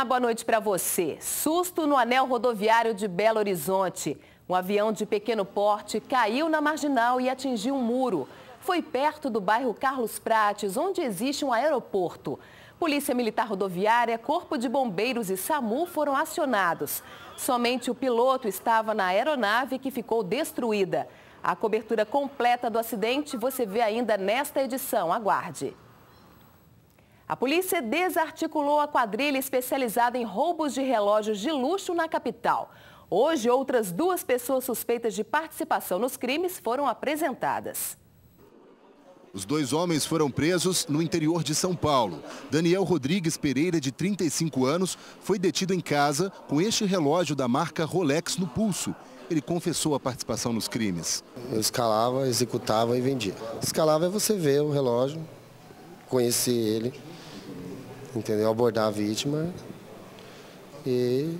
Olá, boa noite para você. Susto no anel rodoviário de Belo Horizonte. Um avião de pequeno porte caiu na marginal e atingiu um muro. Foi perto do bairro Carlos Prates, onde existe um aeroporto. Polícia Militar Rodoviária, Corpo de Bombeiros e SAMU foram acionados. Somente o piloto estava na aeronave que ficou destruída. A cobertura completa do acidente você vê ainda nesta edição. Aguarde. A polícia desarticulou a quadrilha especializada em roubos de relógios de luxo na capital. Hoje, outras 2 pessoas suspeitas de participação nos crimes foram apresentadas. Os 2 homens foram presos no interior de São Paulo. Daniel Rodrigues Pereira, de 35 anos, foi detido em casa com este relógio da marca Rolex no pulso. Ele confessou a participação nos crimes. Eu escalava, executava e vendia. Escalava é você ver o relógio, conhecer ele, entendeu? Abordar a vítima e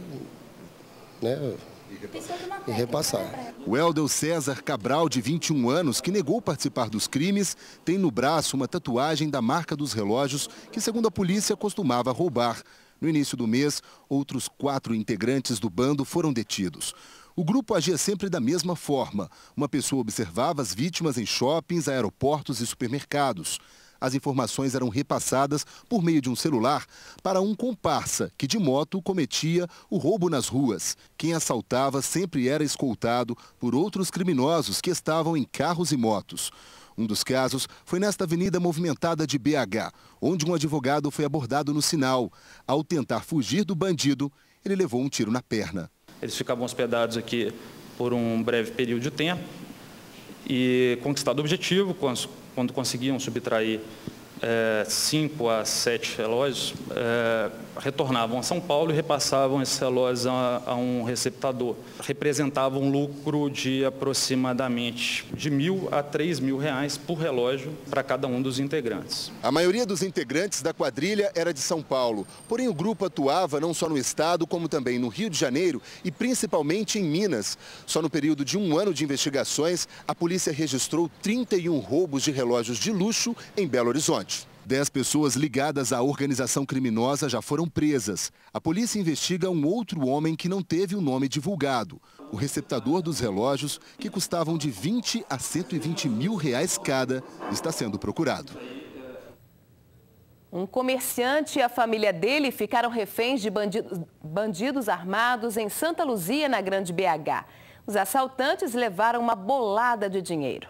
repassar. O Eldel César Cabral, de 21 anos, que negou participar dos crimes, tem no braço uma tatuagem da marca dos relógios que, segundo a polícia, costumava roubar. No início do mês, outros 4 integrantes do bando foram detidos. O grupo agia sempre da mesma forma. Uma pessoa observava as vítimas em shoppings, aeroportos e supermercados. As informações eram repassadas por meio de um celular para um comparsa que de moto cometia o roubo nas ruas. Quem assaltava sempre era escoltado por outros criminosos que estavam em carros e motos. Um dos casos foi nesta avenida movimentada de BH, onde um advogado foi abordado no sinal. Ao tentar fugir do bandido, ele levou um tiro na perna. Eles ficavam hospedados aqui por um breve período de tempo e, conquistado o objetivo, quando conseguiam subtrair 5 a 7 relógios, retornavam a São Paulo e repassavam esses relógios a um receptador. Representava um lucro de aproximadamente de R$ 1.000 a R$ 3.000 por relógio para cada um dos integrantes. A maioria dos integrantes da quadrilha era de São Paulo, porém o grupo atuava não só no estado, como também no Rio de Janeiro e principalmente em Minas. Só no período de 1 ano de investigações, a polícia registrou 31 roubos de relógios de luxo em Belo Horizonte. 10 pessoas ligadas à organização criminosa já foram presas. A polícia investiga um outro homem que não teve o nome divulgado. O receptador dos relógios, que custavam de 20 a 120 mil reais cada, está sendo procurado. Um comerciante e a família dele ficaram reféns de bandidos armados em Santa Luzia, na Grande BH. Os assaltantes levaram uma bolada de dinheiro.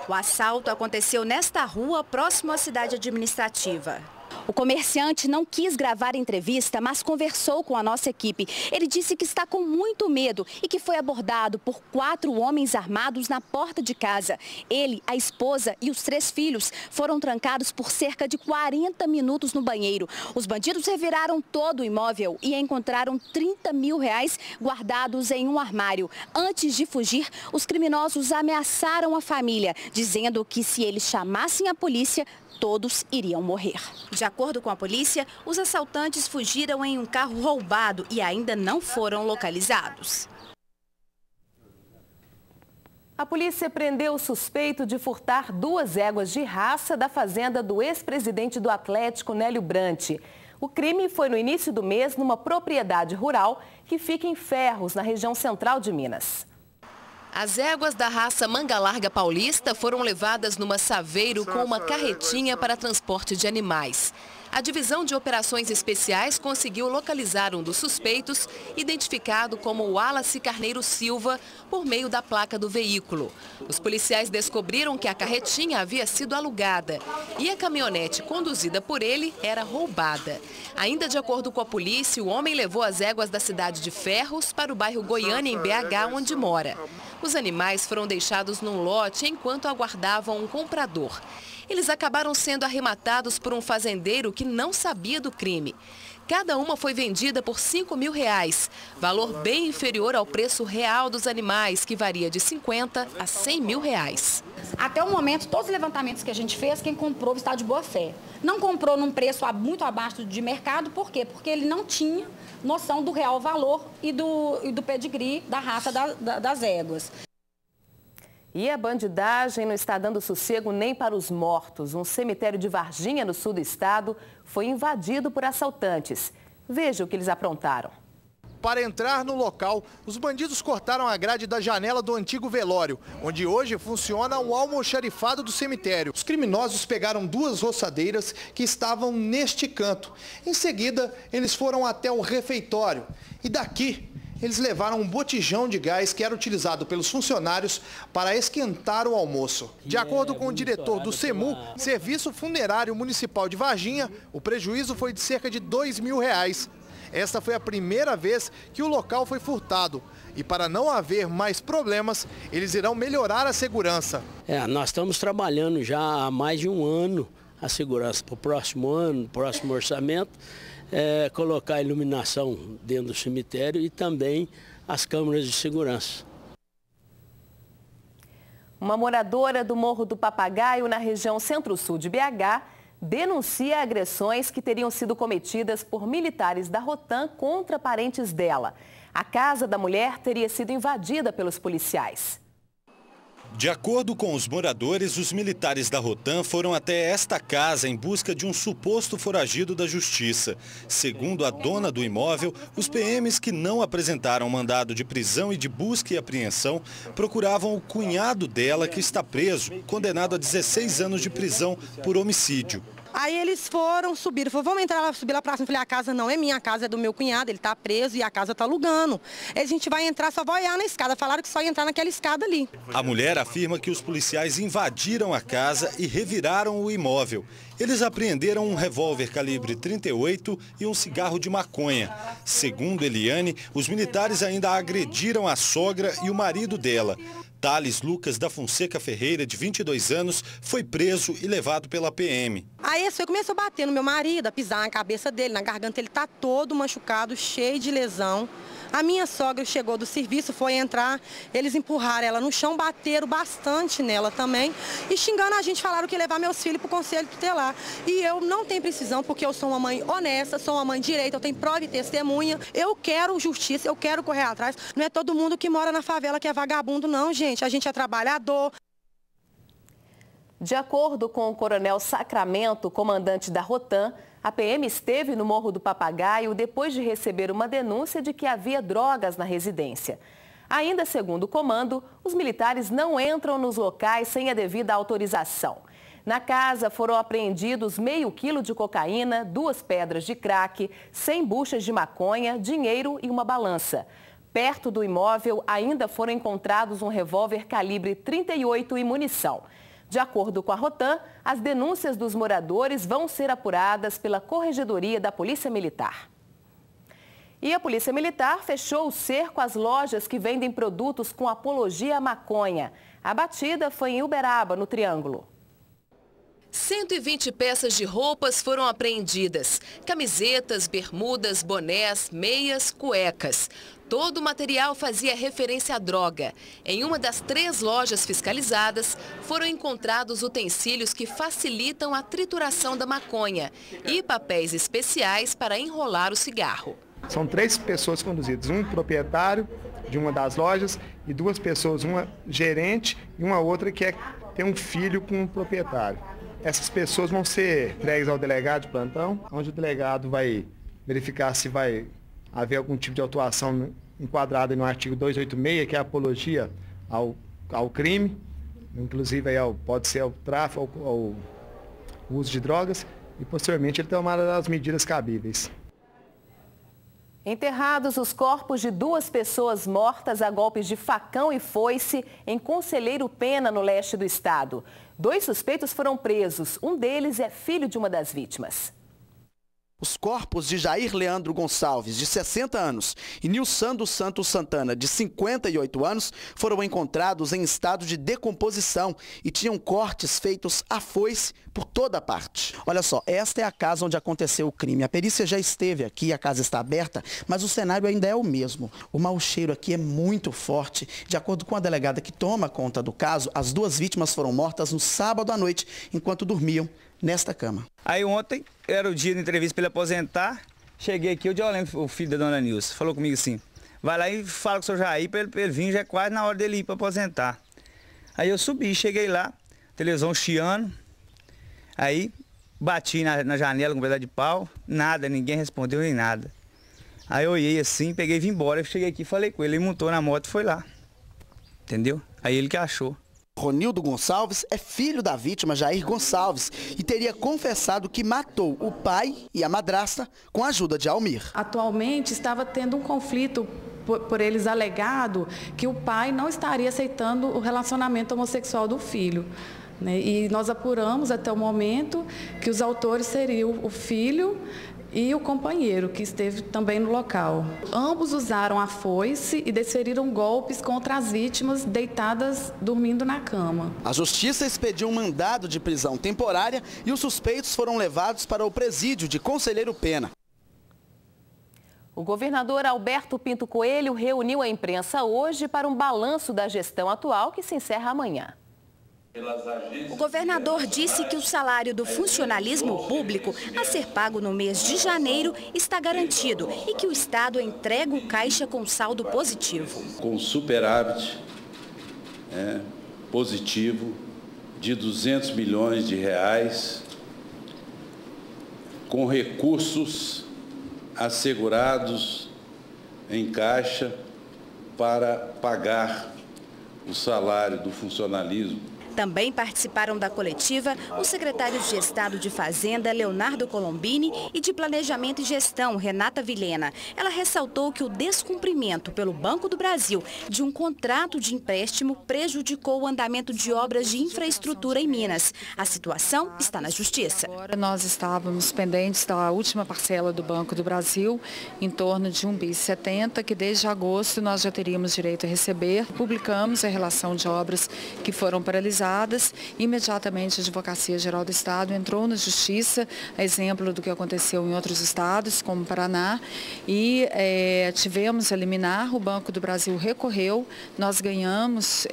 O assalto aconteceu nesta rua, próximo à cidade administrativa. O comerciante não quis gravar a entrevista, mas conversou com a nossa equipe. Ele disse que está com muito medo e que foi abordado por 4 homens armados na porta de casa. Ele, a esposa e os 3 filhos foram trancados por cerca de 40 minutos no banheiro. Os bandidos reviraram todo o imóvel e encontraram 30 mil reais guardados em um armário. Antes de fugir, os criminosos ameaçaram a família, dizendo que se eles chamassem a polícia, todos iriam morrer. De acordo com a polícia, os assaltantes fugiram em um carro roubado e ainda não foram localizados. A polícia prendeu o suspeito de furtar 2 éguas de raça da fazenda do ex-presidente do Atlético, Nélio Brant. O crime foi no início do mês numa propriedade rural que fica em Ferros, na região central de Minas. As éguas da raça Manga Larga Paulista foram levadas numa saveiro com uma carretinha para transporte de animais. A Divisão de Operações Especiais conseguiu localizar um dos suspeitos, identificado como Wallace Carneiro Silva, por meio da placa do veículo. Os policiais descobriram que a carretinha havia sido alugada e a caminhonete conduzida por ele era roubada. Ainda de acordo com a polícia, o homem levou as éguas da cidade de Ferros para o bairro Goiânia, em BH, onde mora. Os animais foram deixados num lote enquanto aguardavam um comprador. Eles acabaram sendo arrematados por um fazendeiro que não sabia do crime. Cada uma foi vendida por R$ 5 mil, valor bem inferior ao preço real dos animais, que varia de 50 a 100 mil reais. Até o momento, todos os levantamentos que a gente fez, quem comprou está de boa fé. Não comprou num preço muito abaixo de mercado, por quê? Porque ele não tinha noção do real valor e do pedigree da raça das éguas. E a bandidagem não está dando sossego nem para os mortos. Um cemitério de Varginha, no sul do estado, foi invadido por assaltantes. Veja o que eles aprontaram. Para entrar no local, os bandidos cortaram a grade da janela do antigo velório, onde hoje funciona o almoxarifado do cemitério. Os criminosos pegaram 2 roçadeiras que estavam neste canto. Em seguida, eles foram até o refeitório e daqui eles levaram um botijão de gás que era utilizado pelos funcionários para esquentar o almoço. De acordo com o diretor do SEMU, Serviço Funerário Municipal de Varginha, o prejuízo foi de cerca de R$2.000. Esta foi a primeira vez que o local foi furtado. E para não haver mais problemas, eles irão melhorar a segurança. Nós estamos trabalhando já há mais de um ano a segurança para o próximo ano, próximo orçamento, colocar a iluminação dentro do cemitério e também as câmeras de segurança. Uma moradora do Morro do Papagaio, na região centro-sul de BH, denuncia agressões que teriam sido cometidas por militares da Rotam contra parentes dela. A casa da mulher teria sido invadida pelos policiais. De acordo com os moradores, os militares da Rotam foram até esta casa em busca de um suposto foragido da justiça. Segundo a dona do imóvel, os PMs que não apresentaram mandado de prisão e de busca e apreensão procuravam o cunhado dela, que está preso, condenado a 16 anos de prisão por homicídio. Aí eles foram, subiram, falaram, vamos entrar lá, subir lá pra cima. Eu falei, a casa não é minha, a casa é do meu cunhado, ele tá preso e a casa tá alugando. Aí a gente vai entrar, só vai olhar na escada. Falaram que só ia entrar naquela escada ali. A mulher afirma que os policiais invadiram a casa e reviraram o imóvel. Eles apreenderam um revólver calibre 38 e um cigarro de maconha. Segundo Eliane, os militares ainda agrediram a sogra e o marido dela. Thales Lucas da Fonseca Ferreira, de 22 anos, foi preso e levado pela PM. Aí esse começou a bater no meu marido, a pisar na cabeça dele, na garganta, ele tá todo machucado, cheio de lesão. A minha sogra chegou do serviço, foi entrar, eles empurraram ela no chão, bateram bastante nela também. E xingando a gente, falaram que ia levar meus filhos para o conselho tutelar. E eu não tenho precisão, porque eu sou uma mãe honesta, sou uma mãe direita, eu tenho prova e testemunha. Eu quero justiça, eu quero correr atrás. Não é todo mundo que mora na favela que é vagabundo, não, gente. A gente é trabalhador. De acordo com o Coronel Sacramento, comandante da Rotam, a PM esteve no Morro do Papagaio depois de receber uma denúncia de que havia drogas na residência. Ainda segundo o comando, os militares não entram nos locais sem a devida autorização. Na casa foram apreendidos meio quilo de cocaína, 2 pedras de crack, 100 buchas de maconha, dinheiro e uma balança. Perto do imóvel ainda foram encontrados um revólver calibre 38 e munição. De acordo com a Rotam, as denúncias dos moradores vão ser apuradas pela Corregedoria da Polícia Militar. E a Polícia Militar fechou o cerco às lojas que vendem produtos com apologia à maconha. A batida foi em Uberaba, no Triângulo. 120 peças de roupas foram apreendidas. Camisetas, bermudas, bonés, meias, cuecas. Todo o material fazia referência à droga. Em uma das 3 lojas fiscalizadas, foram encontrados utensílios que facilitam a trituração da maconha e papéis especiais para enrolar o cigarro. São 3 pessoas conduzidas, um proprietário de uma das lojas e 2 pessoas, uma gerente e uma outra que tem um filho com um proprietário. Essas pessoas vão ser entregues ao delegado de plantão, onde o delegado vai verificar se vai haver algum tipo de autuação enquadrada no artigo 286, que é a apologia ao crime, inclusive aí pode ser ao tráfico, ao uso de drogas, e posteriormente ele tomará as medidas cabíveis. Enterrados os corpos de 2 pessoas mortas a golpes de facão e foice em Conselheiro Pena, no leste do estado. 2 suspeitos foram presos, um deles é filho de uma das vítimas. Os corpos de Jair Leandro Gonçalves, de 60 anos, e Nilson dos Santos Santana, de 58 anos, foram encontrados em estado de decomposição e tinham cortes feitos à foice por toda parte. Olha só, esta é a casa onde aconteceu o crime. A perícia já esteve aqui, a casa está aberta, mas o cenário ainda é o mesmo. O mau cheiro aqui é muito forte. De acordo com a delegada que toma conta do caso, as 2 vítimas foram mortas no sábado à noite, enquanto dormiam nesta cama. Aí ontem era o dia de entrevista para ele aposentar, cheguei aqui, o filho da dona Nilce, falou comigo assim, vai lá e fala com o senhor Jair para ele vir, já é quase na hora dele ir para aposentar. Aí eu subi, cheguei lá, televisão chiando, aí bati na janela com um pedaço de pau, nada, ninguém respondeu nem nada. Aí eu olhei assim, peguei e vim embora, eu cheguei aqui, falei com ele, ele montou na moto e foi lá, entendeu? Aí ele que achou. Ronildo Gonçalves é filho da vítima Jair Gonçalves e teria confessado que matou o pai e a madrasta com a ajuda de Almir. Atualmente estava tendo um conflito por eles alegado que o pai não estaria aceitando o relacionamento homossexual do filho. E nós apuramos até o momento que os autores seriam o filho e o companheiro, que esteve também no local. Ambos usaram a foice e desferiram golpes contra as vítimas deitadas dormindo na cama. A justiça expediu um mandado de prisão temporária e os suspeitos foram levados para o presídio de Conselheiro Pena. O governador Alberto Pinto Coelho reuniu a imprensa hoje para um balanço da gestão atual que se encerra amanhã. O governador disse que o salário do funcionalismo público a ser pago no mês de janeiro está garantido e que o Estado entrega o caixa com saldo positivo. Com superávit positivo de 200 milhões de reais, com recursos assegurados em caixa para pagar o salário do funcionalismo. Também participaram da coletiva os secretários de Estado de Fazenda, Leonardo Colombini, e de Planejamento e Gestão, Renata Vilhena. Ela ressaltou que o descumprimento pelo Banco do Brasil de um contrato de empréstimo prejudicou o andamento de obras de infraestrutura em Minas. A situação está na Justiça. Agora nós estávamos pendentes da última parcela do Banco do Brasil, em torno de 1,70 bi, que desde agosto nós já teríamos direito a receber. Publicamos a relação de obras que foram paralisadas. Imediatamente a Advocacia Geral do Estado entrou na Justiça, a exemplo do que aconteceu em outros estados, como Paraná, e tivemos a liminar, o Banco do Brasil recorreu, nós ganhamos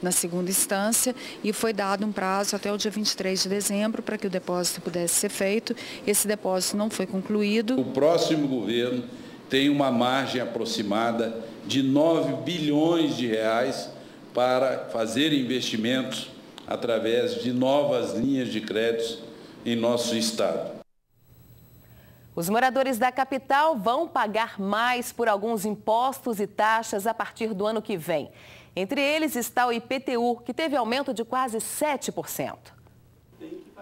na segunda instância e foi dado um prazo até o dia 23 de dezembro para que o depósito pudesse ser feito. Esse depósito não foi concluído. O próximo governo tem uma margem aproximada de 9 bilhões de reais para fazer investimentos através de novas linhas de créditos em nosso estado. Os moradores da capital vão pagar mais por alguns impostos e taxas a partir do ano que vem. Entre eles está o IPTU, que teve aumento de quase 7%.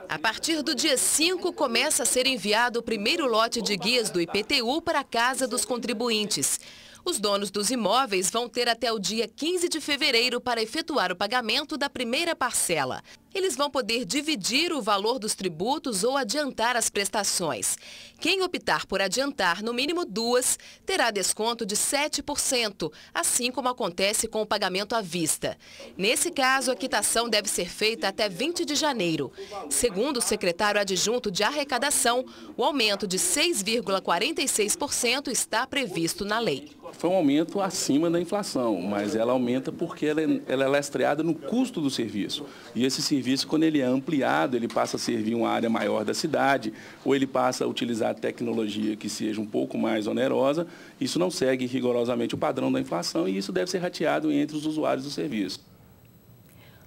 A partir do dia 5, começa a ser enviado o primeiro lote de guias do IPTU para a casa dos contribuintes. Os donos dos imóveis vão ter até o dia 15 de fevereiro para efetuar o pagamento da primeira parcela. Eles vão poder dividir o valor dos tributos ou adiantar as prestações. Quem optar por adiantar no mínimo 2 terá desconto de 7%, assim como acontece com o pagamento à vista. Nesse caso, a quitação deve ser feita até 20 de janeiro. Segundo o secretário adjunto de arrecadação, o aumento de 6,46% está previsto na lei. Foi um aumento acima da inflação, mas ela aumenta porque ela é lastreada no custo do serviço. E esse serviço, quando ele é ampliado, ele passa a servir uma área maior da cidade, ou ele passa a utilizar tecnologia que seja um pouco mais onerosa. Isso não segue rigorosamente o padrão da inflação e isso deve ser rateado entre os usuários do serviço.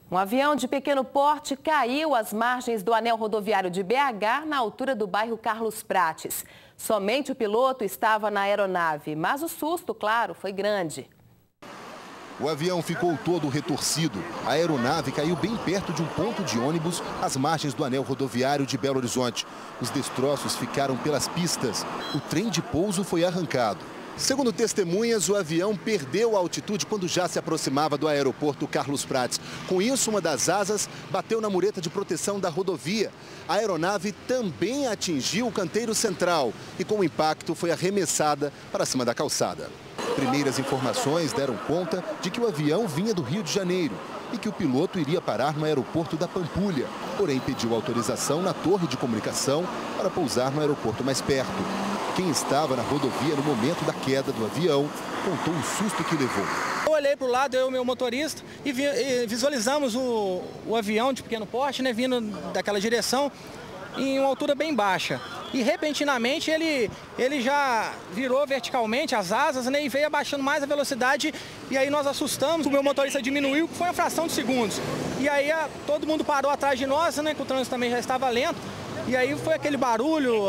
Um avião de pequeno porte caiu às margens do anel rodoviário de BH, na altura do bairro Carlos Prates. Somente o piloto estava na aeronave, mas o susto, claro, foi grande. O avião ficou todo retorcido. A aeronave caiu bem perto de um ponto de ônibus às margens do anel rodoviário de Belo Horizonte. Os destroços ficaram pelas pistas. O trem de pouso foi arrancado. Segundo testemunhas, o avião perdeu a altitude quando já se aproximava do aeroporto Carlos Prates. Com isso, uma das asas bateu na mureta de proteção da rodovia. A aeronave também atingiu o canteiro central e, com o impacto, foi arremessada para cima da calçada. Primeiras informações deram conta de que o avião vinha do Rio de Janeiro e que o piloto iria parar no aeroporto da Pampulha, porém pediu autorização na torre de comunicação para pousar no aeroporto mais perto. Quem estava na rodovia no momento da queda do avião contou o susto que levou. Eu olhei para o lado, eu e o meu motorista, e visualizamos o avião de pequeno porte, né, vindo daquela direção em uma altura bem baixa. E repentinamente ele já virou verticalmente as asas, né, e veio abaixando mais a velocidade. E aí nós assustamos, o meu motorista diminuiu, que foi uma fração de segundos. E aí todo mundo parou atrás de nós, né, que o trânsito também já estava lento. E aí foi aquele barulho,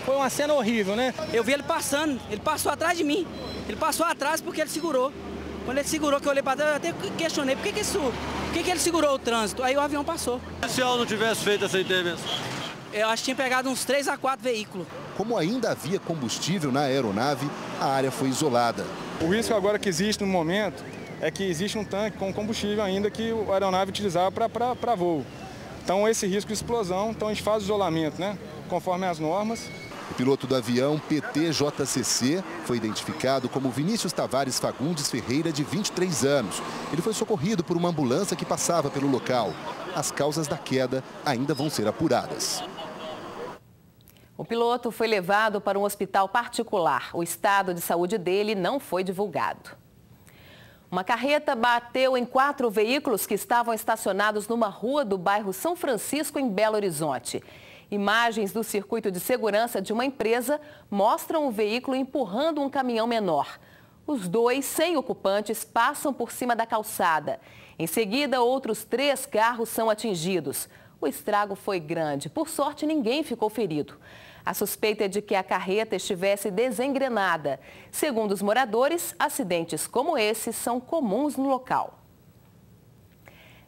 foi uma cena horrível, né? Eu vi ele passando, ele passou atrás de mim. Ele passou atrás porque ele segurou. Quando ele segurou, que eu olhei para trás, eu até questionei por que ele segurou o trânsito. Aí o avião passou. Se eu não tivesse feito essa intervenção? Eu acho que tinha pegado uns 3 a 4 veículos. Como ainda havia combustível na aeronave, a área foi isolada. O risco agora que existe no momento é que existe um tanque com combustível ainda que a aeronave utilizava para voo. Então esse risco de explosão, então a gente faz o isolamento, né, conforme as normas. O piloto do avião PT-JCC foi identificado como Vinícius Tavares Fagundes Ferreira, de 23 anos. Ele foi socorrido por uma ambulância que passava pelo local. As causas da queda ainda vão ser apuradas. O piloto foi levado para um hospital particular. O estado de saúde dele não foi divulgado. Uma carreta bateu em 4 veículos que estavam estacionados numa rua do bairro São Francisco, em Belo Horizonte. Imagens do circuito de segurança de uma empresa mostram o veículo empurrando um caminhão menor. Os 2, sem ocupantes, passam por cima da calçada. Em seguida, outros 3 carros são atingidos. O estrago foi grande. Por sorte, ninguém ficou ferido. A suspeita é de que a carreta estivesse desengrenada. Segundo os moradores, acidentes como esse são comuns no local.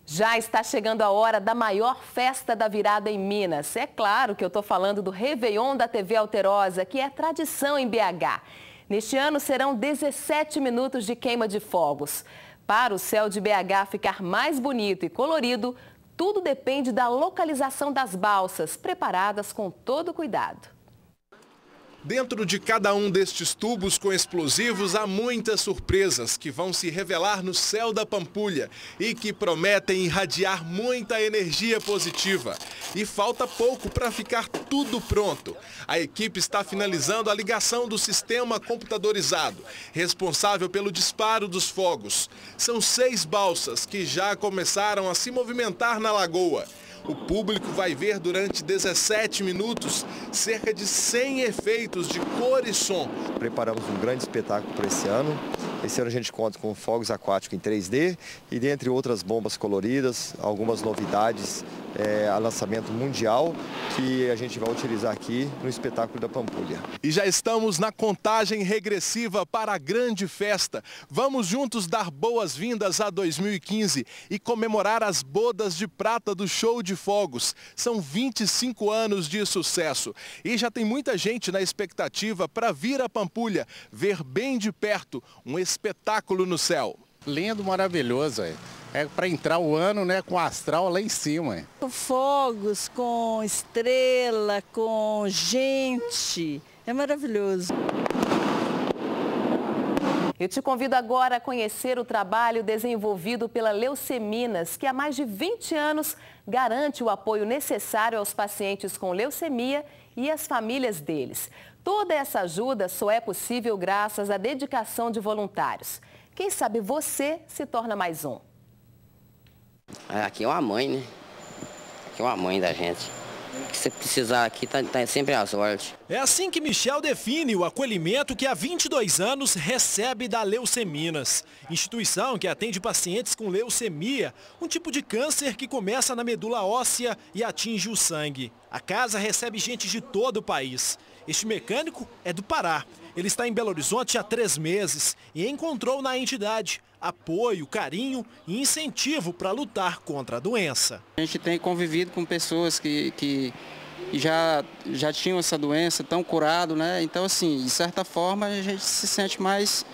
Já está chegando a hora da maior festa da virada em Minas. É claro que eu estou falando do Réveillon da TV Alterosa, que é tradição em BH. Neste ano serão 17 minutos de queima de fogos. Para o céu de BH ficar mais bonito e colorido, tudo depende da localização das balsas, preparadas com todo cuidado. Dentro de cada um destes tubos com explosivos há muitas surpresas que vão se revelar no céu da Pampulha e que prometem irradiar muita energia positiva. E falta pouco para ficar tudo pronto. A equipe está finalizando a ligação do sistema computadorizado, responsável pelo disparo dos fogos. São 6 balsas que já começaram a se movimentar na lagoa. O público vai ver durante 17 minutos cerca de 100 efeitos de cor e som. Preparamos um grande espetáculo para esse ano. Esse ano a gente conta com fogos aquáticos em 3D e, dentre outras bombas coloridas, algumas novidades a lançamento mundial que a gente vai utilizar aqui no espetáculo da Pampulha. E já estamos na contagem regressiva para a grande festa. Vamos juntos dar boas-vindas a 2015 e comemorar as bodas de prata do show de fogos. São 25 anos de sucesso e já tem muita gente na expectativa para vir a Pampulha, ver bem de perto um espetáculo no céu. Lindo, maravilhoso, é para entrar o ano, né, com astral lá em cima. Fogos com estrela, com gente, é maravilhoso. Eu te convido agora a conhecer o trabalho desenvolvido pela Leuceminas, que há mais de 20 anos garante o apoio necessário aos pacientes com leucemia e às famílias deles. Toda essa ajuda só é possível graças à dedicação de voluntários. Quem sabe você se torna mais um. Aqui é uma mãe, né? Aqui é uma mãe da gente. Se você precisar aqui, tá sempre às ordens. É assim que Michel define o acolhimento que há 22 anos recebe da Leuceminas. Instituição que atende pacientes com leucemia, um tipo de câncer que começa na medula óssea e atinge o sangue. A casa recebe gente de todo o país. Este mecânico é do Pará. Ele está em Belo Horizonte há 3 meses e encontrou na entidade apoio, carinho e incentivo para lutar contra a doença. A gente tem convivido com pessoas que já tinham essa doença, estão curados, né? Então, assim, de certa forma, a gente se sente mais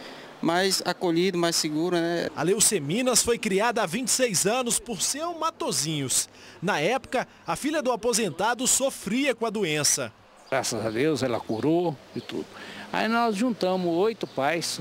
acolhido, mais seguro, né? A Leuceminas foi criada há 26 anos por seu Matozinhos. Na época, a filha do aposentado sofria com a doença. Graças a Deus, ela curou e tudo. Aí nós juntamos 8 pais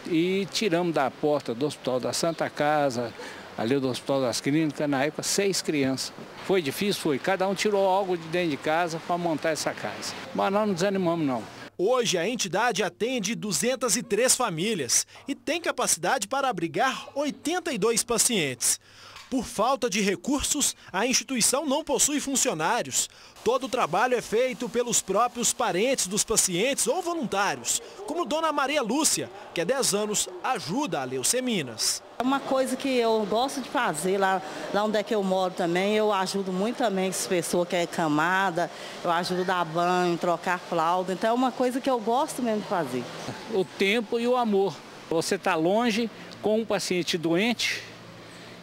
e tiramos da porta do Hospital da Santa Casa, ali do Hospital das Clínicas, na época, 6 crianças. Foi difícil? Foi. Cada um tirou algo de dentro de casa para montar essa casa. Mas nós não desanimamos, não. Hoje a entidade atende 203 famílias e tem capacidade para abrigar 82 pacientes. Por falta de recursos, a instituição não possui funcionários. Todo o trabalho é feito pelos próprios parentes dos pacientes ou voluntários, como Dona Maria Lúcia, que há 10 anos ajuda a Leuceminas. É uma coisa que eu gosto de fazer, lá onde é que eu moro também, eu ajudo muito também as pessoas que é camada, eu ajudo a dar banho, trocar fralda, então é uma coisa que eu gosto mesmo de fazer. O tempo e o amor. Você está longe com um paciente doente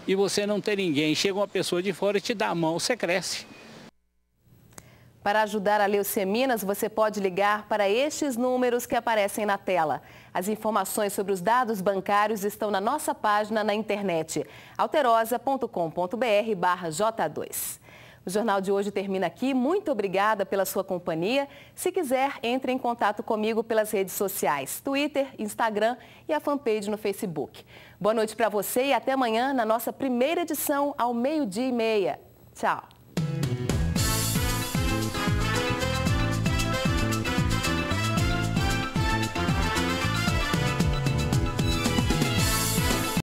e você não tem ninguém. Chega uma pessoa de fora e te dá a mão, você cresce. Para ajudar a Leuceminas, você pode ligar para estes números que aparecem na tela. As informações sobre os dados bancários estão na nossa página na internet, alterosa.com.br/J2. O Jornal de hoje termina aqui. Muito obrigada pela sua companhia. Se quiser, entre em contato comigo pelas redes sociais, Twitter, Instagram e a fanpage no Facebook. Boa noite para você e até amanhã na nossa primeira edição ao 12:30. Tchau.